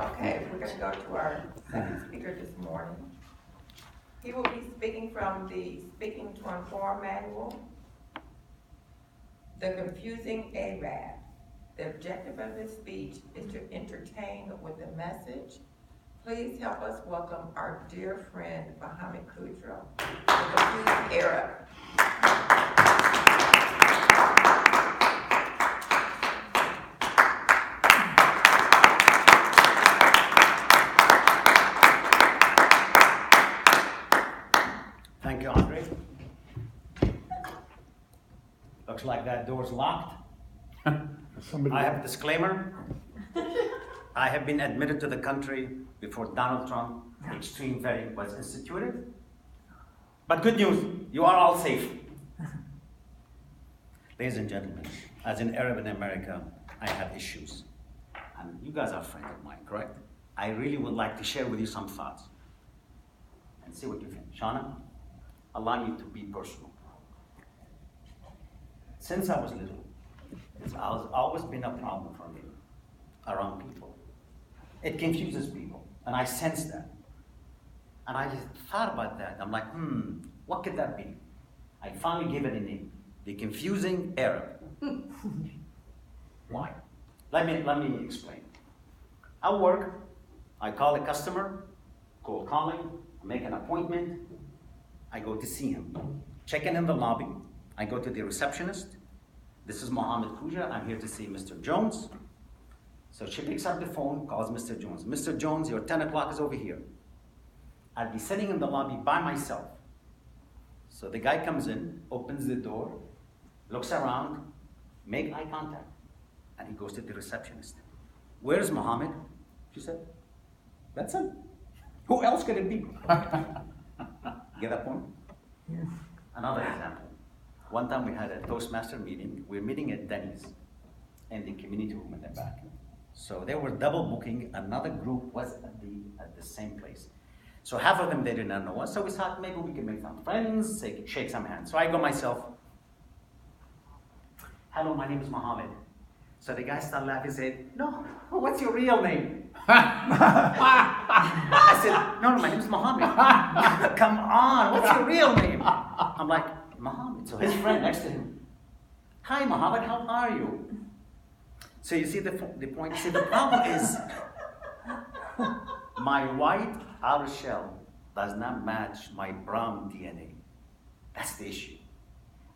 Okay, we're going to go to our second speaker this morning. He will be speaking from the Speaking to Inform manual, The Confusing Arab. The objective of this speech is to entertain with a message. Please help us welcome our dear friend, Mohammed Khouja, the Confusing Arab. Thank you, Andre. Looks like that door's locked. I have a disclaimer. I have been admitted to the country before Donald Trump, the extreme vetting was instituted. But good news, you are all safe. Ladies and gentlemen, as an Arab in America, I have issues. And you guys are friends of mine, correct? I really would like to share with you some thoughts and see what you think. Shauna, allow me to be personal. Since I was little, it's always been a problem for me around people. It confuses people, and I sense that. And I just thought about that. I'm like, what could that be? I finally gave it a name, the confusing Arab. Why? Let me explain. I work, I call a customer, cold calling, make an appointment, I go to see him. Check in the lobby, I go to the receptionist. This is Mohammed Khouja, I'm here to see Mr. Jones. So she picks up the phone, calls Mr. Jones. Mr. Jones, your 10 o'clock is over here. I'll be sitting in the lobby by myself. So the guy comes in, opens the door, looks around, make eye contact, and he goes to the receptionist. Where's Mohammed? She said, that's him. Who else could it be? Get that point? Yes. Another example. One time we had a Toastmaster meeting. We were meeting at Denny's in the community room in the back. So they were double booking. Another group was at the same place. So half of them, they did not know us. So we thought maybe we could make some friends, shake some hands. So I go myself. Hello, my name is Mohammed. So the guy started laughing and said, no, what's your real name? I said, no, my name is Mohammed. Come on, what's your real name? I'm like, Mohammed. So his friend next to him, hi, Mohammed, how are you? So you see the point? See, the problem is my white outer shell does not match my brown DNA. That's the issue.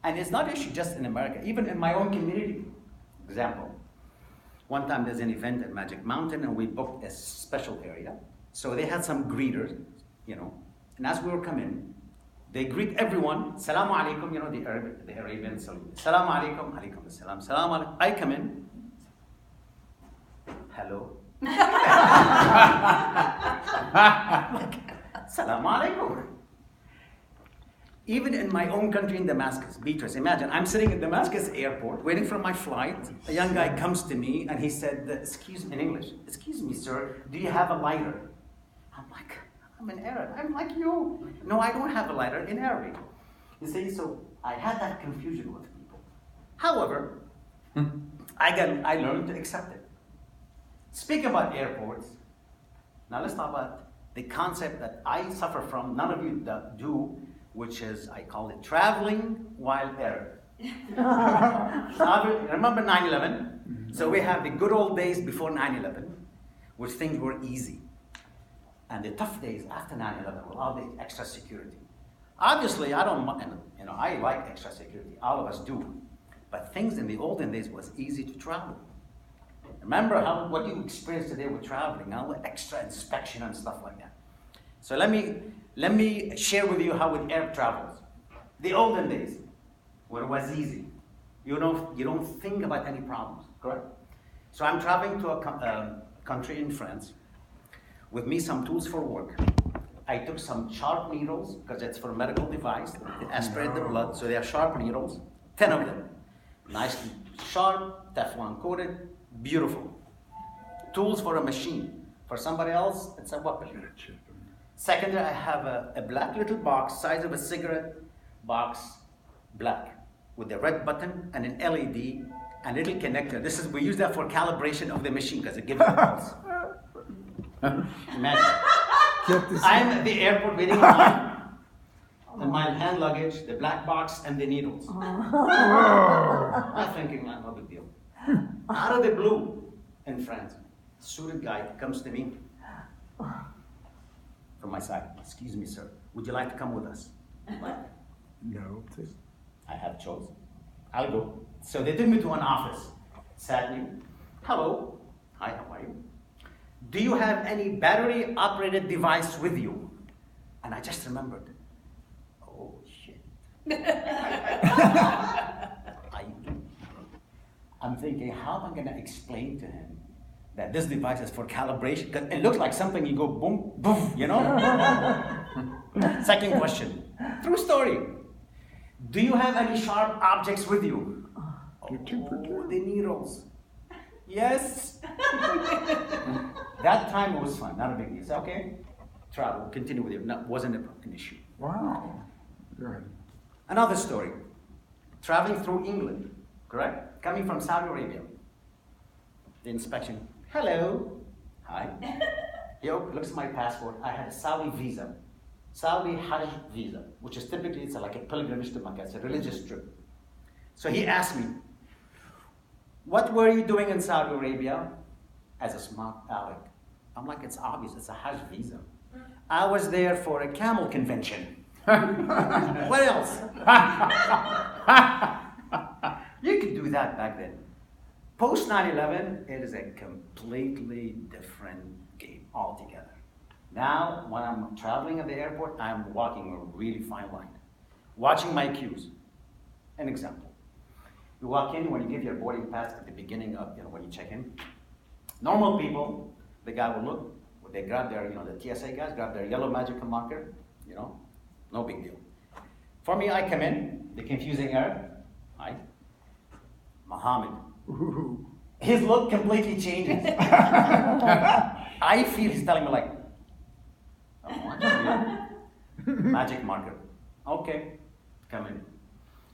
And it's not an issue just in America, even in my own community. Example, one time there's an event at Magic Mountain and we booked a special area. So they had some greeters, and as we were coming, they greet everyone, Salaam alaikum, the Arabian salute. Salaam alaikum, alaikum assalam, salam alaikum. I come in, hello. Salaam alaikum. Even in my own country in Damascus, Beatrice, imagine, I'm sitting at Damascus airport, waiting for my flight. A young guy comes to me and he said, in English, excuse me, sir, do you have a lighter? I'm like, I'm an Arab. I'm like you. No, I don't have a lighter in Arabic. You see, so I had that confusion with people. However, I learned to accept it. Speaking about airports, now let's talk about the concept that I suffer from, none of you do, which is, I call it traveling while Arab. Remember 9/11? So we have the good old days before 9/11, which things were easy. And the tough days after 9/11 with all the extra security. Obviously, I don't, I like extra security, all of us do. But things in the olden days was easy to travel. Remember what you experienced today with traveling, all the extra inspection and stuff like that. So let me share with you how with air travels. The olden days, where it was easy. You don't think about any problems, correct? So I'm traveling to a country in France. With me, some tools for work. I took some sharp needles, because it's for a medical device. They aspirate the blood, so they are sharp needles, 10 of them. Nicely sharp, Teflon coated, beautiful. Tools for a machine. For somebody else, it's a weapon. Secondly, I have a black little box, size of a cigarette box, black, with a red button and an LED and a little connector. We use that for calibration of the machine because it gives a pulse. Imagine. Get this. I'm at the airport waiting in line. And my hand luggage, the black box, and the needles. I'm thinking, man, no big deal. Out of the blue, in France, suited guy comes to me from my side. Excuse me, sir. Would you like to come with us? I'm like, No, please. I have chosen. I'll go. So they took me to an office. Sat me. Hello. Hi, how are you? Do you have any battery-operated device with you? And I just remembered. Oh, shit. I do. I'm thinking, how am I going to explain to him that this device is for calibration? Because it looks like something you go boom, boom, you know? Second question. True story. Do you have any sharp objects with you? You're too perturbed. The needles. Yes. That time it was fun, not a big deal. So, okay, travel, continue with you. No, wasn't an issue. Wow. Good. Another story. Traveling through England, correct? Coming from Saudi Arabia. The inspection. Hello. Hi. He looks at my passport. I had a Saudi visa. Saudi Hajj visa, which is typically, it's like a pilgrimage to Makkah. It's a religious trip. So he asked me, what were you doing in Saudi Arabia as a smart aleck? I'm like, it's obvious, it's a Hajj visa. I was there for a camel convention. What else? You could do that back then. Post 9/11, it is a completely different game altogether. Now, when I'm traveling at the airport, I'm walking a really fine line, watching my cues. An example. You walk in, when you give your boarding pass at the beginning of, when you check in, normal people, the guy will look, they grab their, the TSA guys grab their yellow magic marker, no big deal. For me, I come in, the confusing Arab, hi, Muhammad. Ooh. His look completely changes. I feel he's telling me like, magic marker. Okay, come in.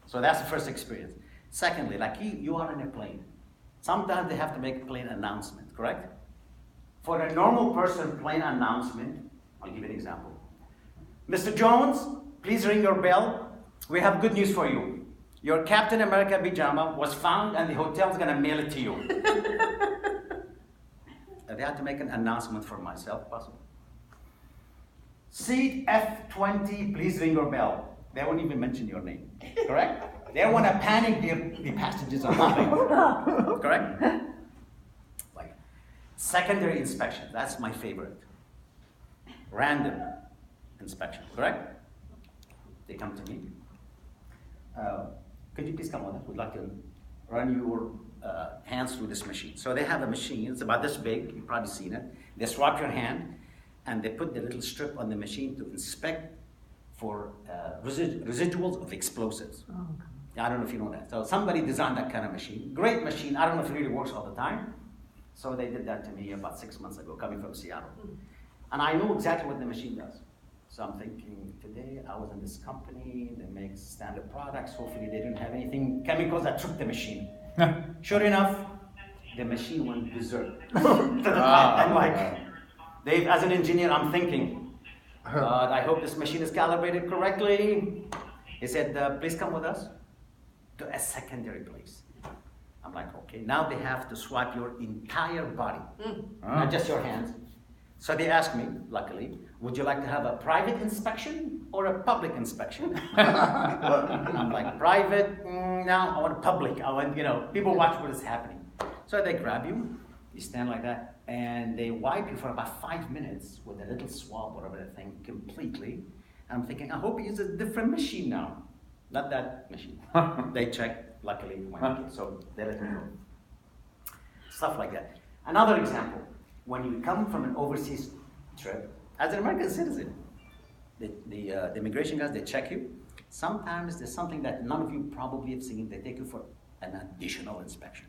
So that's the first experience. Secondly, like you are in a plane. Sometimes they have to make a plane announcement, correct? For a normal person, plane announcement, I'll give you an example. Mr. Jones, please ring your bell. We have good news for you. Your Captain America pajama was found and the hotel's gonna mail it to you. They had to make an announcement for myself, possible. Seat F20, please ring your bell. They won't even mention your name, correct? They want to panic the passengers on the plane, correct? Like, secondary inspection, that's my favorite. Random inspection, correct? They come to me. Could you please come on? We'd like to run your hands through this machine. So they have a machine, it's about this big, you've probably seen it. They swap your hand, and they put the little strip on the machine to inspect for residuals of explosives. Oh, I don't know if you know that. So somebody designed that kind of machine. Great machine. I don't know if it really works all the time. So they did that to me about 6 months ago, coming from Seattle. And I know exactly what the machine does. So I'm thinking, today I was in this company that makes standard products. Hopefully they didn't have anything, chemicals that tripped the machine. Sure enough, the machine went berserk. I'm like, Dave, as an engineer, I'm thinking, I hope this machine is calibrated correctly. He said, please come with us to a secondary place. I'm like, okay, now they have to swipe your entire body, not just your hands. So they asked me, luckily, would you like to have a private inspection or a public inspection? I'm like, private? No, I want a public. I want, people watch what is happening. So they grab you, you stand like that, and they wipe you for about 5 minutes with a little swab, whatever the thing, completely. And I'm thinking, I hope he uses a different machine now. Not that machine. They checked, luckily, so they let me go. Stuff like that. Another example, when you come from an overseas trip, as an American citizen, the immigration guys, they check you. Sometimes there's something that none of you probably have seen. They take you for an additional inspection.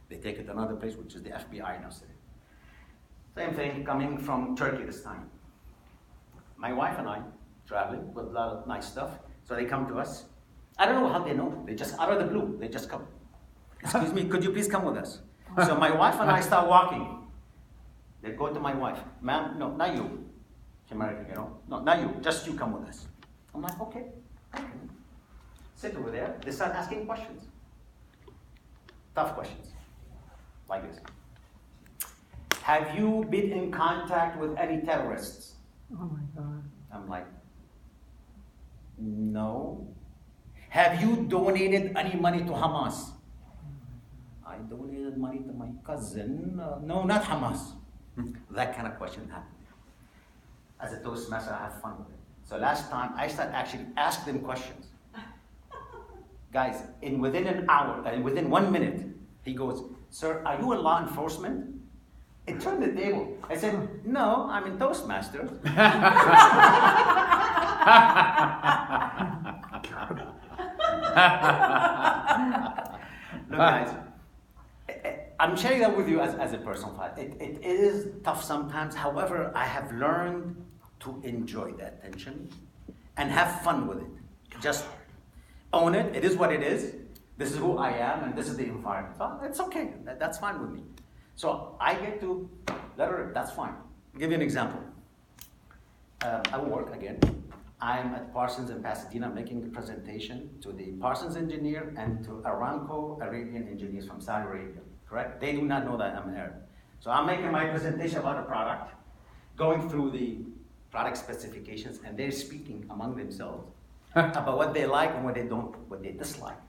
They take you to another place, which is the FBI in our city. Same thing, coming from Turkey this time. My wife and I, traveling with a lot of nice stuff, so they come to us. I don't know how they know. They just, out of the blue, they just come. Excuse me, could you please come with us? So my wife and I start walking. They go to my wife, ma'am, no, not you. She's American, you know. No, not you, just you come with us. I'm like, okay. Sit over there. They start asking questions. Tough questions. Like this. Have you been in contact with any terrorists? Oh my God. I'm like, no. Have you donated any money to Hamas? I donated money to my cousin. No, not Hamas. That kind of question happened. As a Toastmaster, I have fun with it. So last time, I started actually asking them questions. Guys, within an hour, and within 1 minute, he goes, sir, are you in law enforcement? It turned the table. I said, no, I'm in Toastmasters. Look, guys, I'm sharing that with you as a personal fact. It is tough sometimes. However, I have learned to enjoy that tension and have fun with it. Just own it. It is what it is. This is who I am, and this is the environment. So it's okay. That's fine with me. So I get to let her rip. That's fine. I'll give you an example. I will work again. I'm at Parsons in Pasadena making a presentation to the Parsons engineer and to Aramco Arabian engineers from Saudi Arabia, correct? They do not know that I'm an Arab. So I'm making my presentation about a product, going through the product specifications, and they're speaking among themselves about what they like and what they dislike.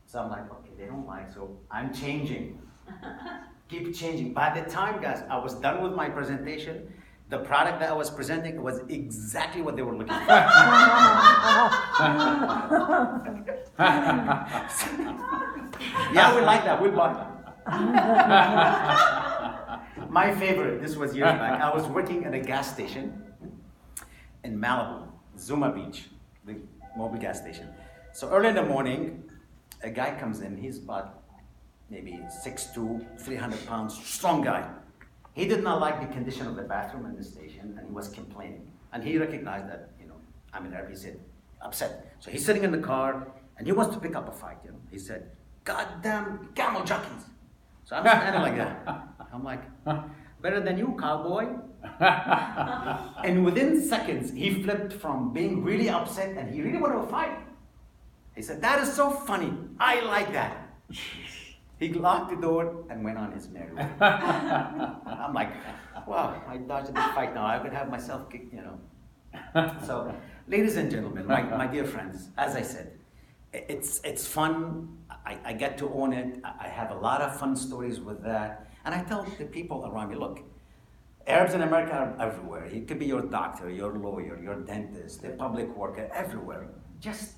So I'm like, okay, they don't like, so I'm changing. Keep changing. By the time, guys, I was done with my presentation, the product that I was presenting was exactly what they were looking for. Yeah, we like that. We bought it. My favorite, this was years back. I was working at a gas station in Malibu, Zuma Beach, the mobile gas station. So early in the morning, a guy comes in. He's about maybe 6'2", 300 pounds, strong guy. He did not like the condition of the bathroom in the station, and he was complaining. And he recognized that, I'm in Arab. He said, upset. So he's sitting in the car, and he wants to pick up a fight. He said, "Goddamn camel jockeys." So I'm standing like that. I'm like, better than you, cowboy. And within seconds, he flipped from being really upset, and he really wanted to fight. He said, "That is so funny. I like that." He locked the door and went on his merry way. I'm like, wow, I dodged the fight now. I could have myself kicked, So, ladies and gentlemen, my dear friends, as I said, it's fun. I get to own it. I have a lot of fun stories with that. And I tell the people around me, look, Arabs in America are everywhere. It could be your doctor, your lawyer, your dentist, the public worker, everywhere. Just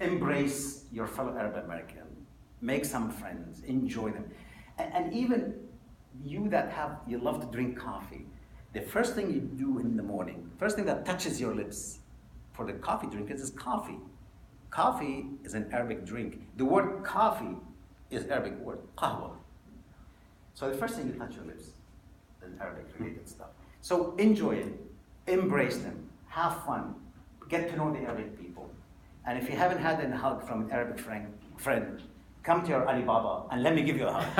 embrace your fellow Arab American. Make some friends, enjoy them. And even you that you love to drink coffee, the first thing you do in the morning, first thing that touches your lips for the coffee drinkers is coffee. Coffee is an Arabic drink. The word coffee is Arabic word, qahwa. So the first thing you touch your lips is Arabic related stuff. So enjoy it, embrace them, have fun, get to know the Arabic people. And if you haven't had a hug from an Arabic friend, come to your Alibaba and let me give you a hug.